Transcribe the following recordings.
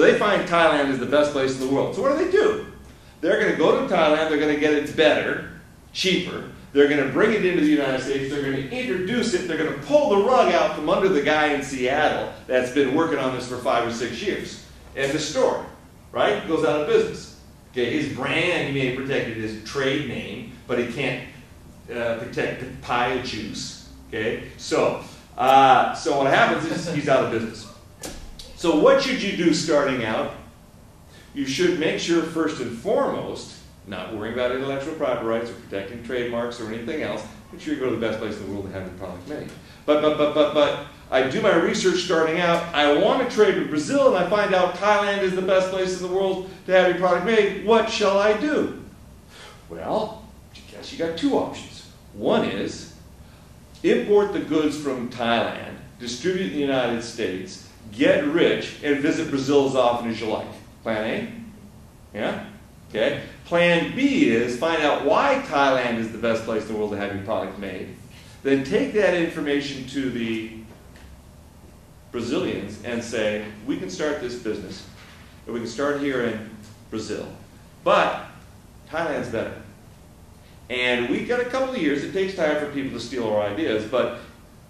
So they find Thailand is the best place in the world. So what do? They're going to go to Thailand, they're going to get it better, cheaper. They're going to bring it into the United States, they're going to introduce it, they're going to pull the rug out from under the guy in Seattle that's been working on this for 5 or 6 years. End of story, right? Goes out of business. Okay, his brand, he may have protected his trade name, but he can't protect the pie of juice. Okay, so what happens is he's out of business. So what should you do starting out? You should make sure first and foremost, not worrying about intellectual property rights or protecting trademarks or anything else, make sure you go to the best place in the world to have your product made. But I do my research starting out, I want to trade with Brazil and I find out Thailand is the best place in the world to have your product made. What shall I do? Well, I guess you got two options. One is import the goods from Thailand, distribute in the United States, get rich, and visit Brazil as often as you like. Plan A? Yeah? Okay. Plan B is find out why Thailand is the best place in the world to have your product made. Then take that information to the Brazilians and say, we can start this business, and we can start here in Brazil. But Thailand's better. And we've got a couple of years. It takes time for people to steal our ideas, but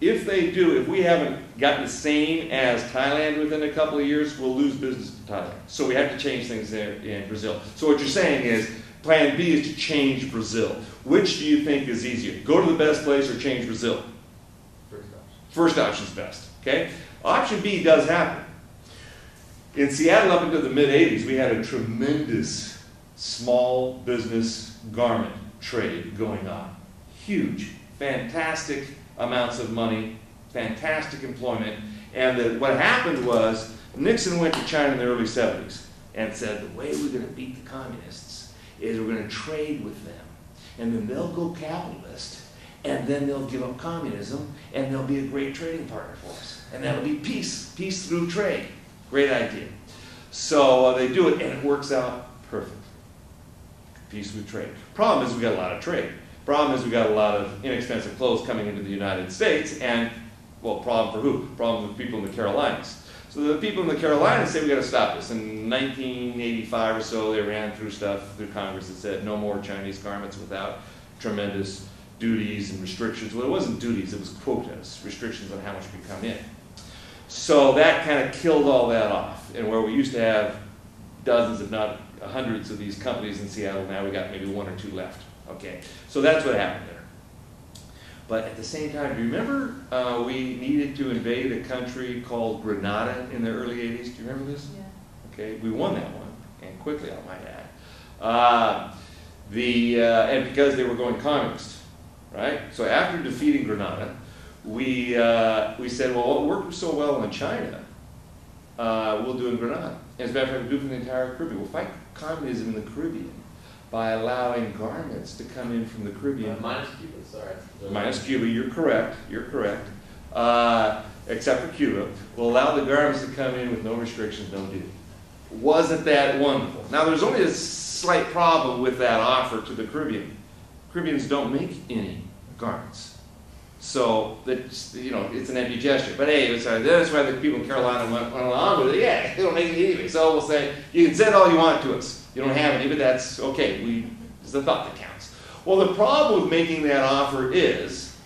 if they do, if we haven't gotten the same as Thailand within a couple of years, we'll lose business to Thailand. So we have to change things there in Brazil. So what you're saying is, plan B is to change Brazil. Which do you think is easier? Go to the best place or change Brazil? First option's best, okay? Option B does happen. In Seattle up into the mid-'80s, we had a tremendous small business garment trade going on. Huge, fantastic amounts of money, fantastic employment, and what happened was Nixon went to China in the early 70s and said, the way we're going to beat the communists is we're going to trade with them, and then they'll go capitalist, and then they'll give up communism, and they'll be a great trading partner for us, and that'll be peace through trade. Great idea. So they do it, and it works out perfect. Peace through trade. Problem is we got a lot of trade. Problem is we got a lot of inexpensive clothes coming into the United States, and, well, problem for who? Problem with people in the Carolinas. So the people in the Carolinas say we got to stop this. In 1985 or so, they ran through stuff through Congress that said no more Chinese garments without tremendous duties and restrictions. Well, it wasn't duties, it was quotas, restrictions on how much could come in. So that kind of killed all that off. And where we used to have dozens, if not hundreds of these companies in Seattle, now we got maybe one or two left. Okay, so that's what happened there. But at the same time, do you remember we needed to invade a country called Grenada in the early 80s? Do you remember this? Yeah. Okay, we won that one, and quickly, I might add. And because they were going communist, right? So after defeating Grenada, we said, well, what worked so well in China, we'll do in Grenada. As a matter of fact, we'll do it for the entire Caribbean. We'll fight communism in the Caribbean by allowing garments to come in from the Caribbean. Minus Cuba, sorry. Minus Cuba, you're correct. Except for Cuba. We'll allow the garments to come in with no restrictions, no duty. Wasn't that wonderful? Now, there's only a slight problem with that offer to the Caribbean. Caribbeans don't make any garments. So, it's an empty gesture. But hey, that's why the people in Carolina went along with it. Yeah, they don't make any anyway. So we'll say, you can send all you want to us. You don't have any, but that's okay. It's the thought that counts. Well, the problem with making that offer is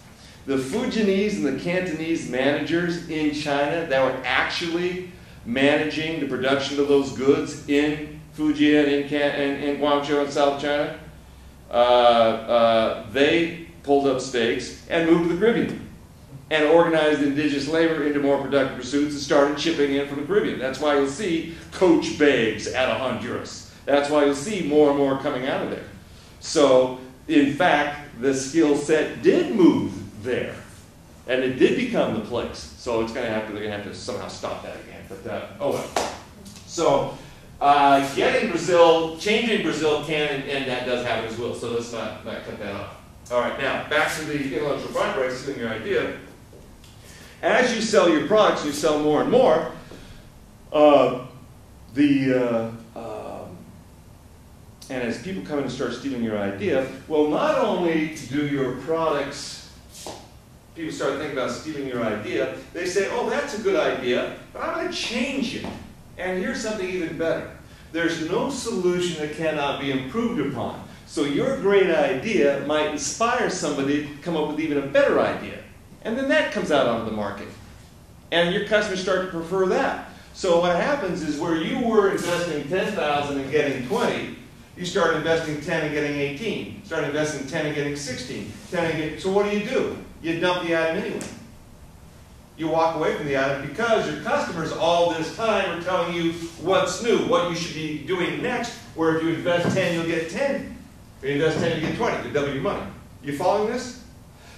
the Fujianese and the Cantonese managers in China that were actually managing the production of those goods in Fujian, in Guangzhou, and South China, they pulled up stakes and moved to the Caribbean and organized indigenous labor into more productive pursuits and started shipping in from the Caribbean. That's why you'll see coach bags out of Honduras. That's why you'll see more and more coming out of there. So, in fact, the skill set did move there, and it did become the place. So they're going to have to somehow stop that again. But oh well. So, getting Brazil, changing Brazil can and that does happen as well. So let's not cut that off. All right, now back to the intellectual property rights, stealing your idea. As you sell your products, you sell more and more. And as people come in and start stealing your idea, well, not only do your products, people start thinking about stealing your idea, they say, oh, that's a good idea, but I'm going to change it And here's something even better. There's no solution that cannot be improved upon. So your great idea might inspire somebody to come up with even a better idea. And then that comes out onto the market. And your customers start to prefer that. So what happens is where you were investing $10,000 and getting 20, you start investing 10 and getting 18. Start investing 10 and getting 16. 10 and getting, so what do? You dump the item anyway. You walk away from the item because your customers all this time are telling you what's new, what you should be doing next, where if you invest 10, you'll get 10. If you invest 10, you get 20. You double your money. You following this?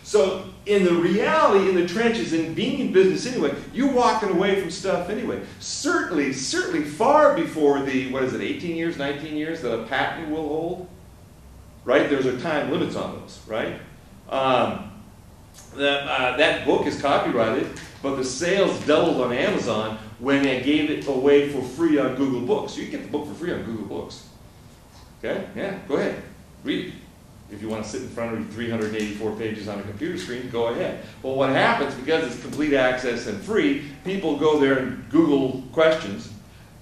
So in the reality, in the trenches, in being in business anyway, you're walking away from stuff anyway. Certainly far before the, 18 years, 19 years that a patent will hold, right? There's a time limits on those, right? That book is copyrighted, but the sales doubled on Amazon when they gave it away for free on Google Books. You can get the book for free on Google Books. Okay? Yeah, go ahead. Read it. If you want to sit in front of 384 pages on a computer screen, go ahead. Well, what happens, because it's complete access and free, people go there and Google questions,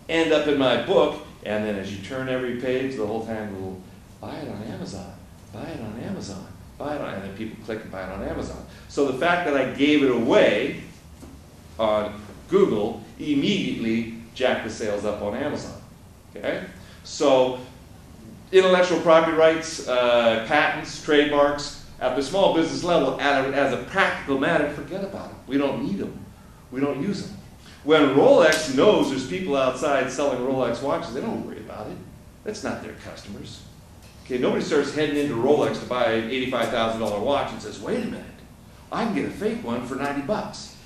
end up in my book, and then as you turn every page, the whole time will buy it on Amazon, buy it on Amazon, buy it on, and then people click and buy it on Amazon. So the fact that I gave it away on Google immediately jacked the sales up on Amazon. Okay? So intellectual property rights, patents, trademarks, at the small business level, as a practical matter, forget about them. We don't need them. We don't use them. When Rolex knows there's people outside selling Rolex watches, they don't worry about it. That's not their customers. Okay, nobody starts heading into Rolex to buy an $85,000 watch and says, wait a minute, I can get a fake one for 90 bucks.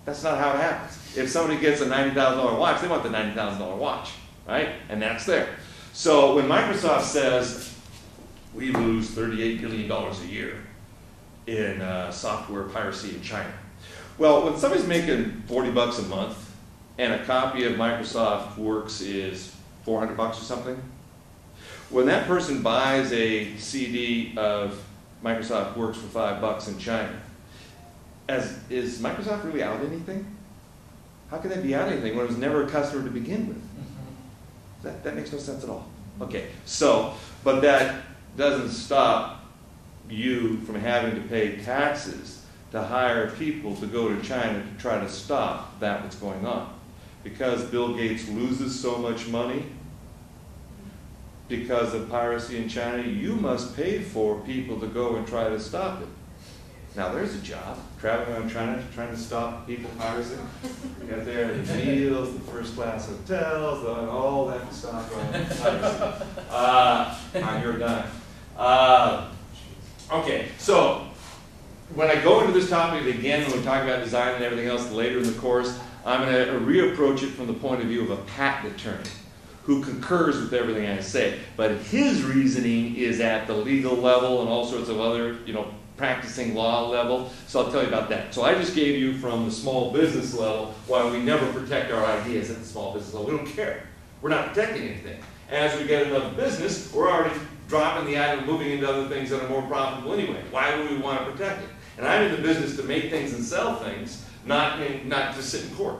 That's not how it happens. If somebody gets a $90,000 watch, they want the $90,000 watch, right? And that's there. So when Microsoft says we lose $38 billion a year in software piracy in China, well, when somebody's making 40 bucks a month and a copy of Microsoft Works is 400 bucks or something, when that person buys a CD of Microsoft Works for $5 in China, is Microsoft really out anything? How can they be out anything when it was never a customer to begin with? That makes no sense at all. Okay, so, but that doesn't stop you from having to pay taxes to hire people to go to China to try to stop that what's going on. Because Bill Gates loses so much money because of piracy in China, you must pay for people to go and try to stop it. Now there's a job, traveling around China, trying to stop people piracy. You got there the meals, the first class hotels, all that stuff on your dime. Okay, so when I go into this topic again, when we talk about design and everything else later in the course, I'm going to reapproach it from the point of view of a patent attorney who concurs with everything I say. But his reasoning is at the legal level and all sorts of other, practicing law level, so I'll tell you about that. So I just gave you from the small business level why we never protect our ideas at the small business level. We don't care. We're not protecting anything. As we get enough business, we're already dropping the item, moving into other things that are more profitable anyway. Why would we want to protect it? And I'm in the business to make things and sell things, not to sit in court.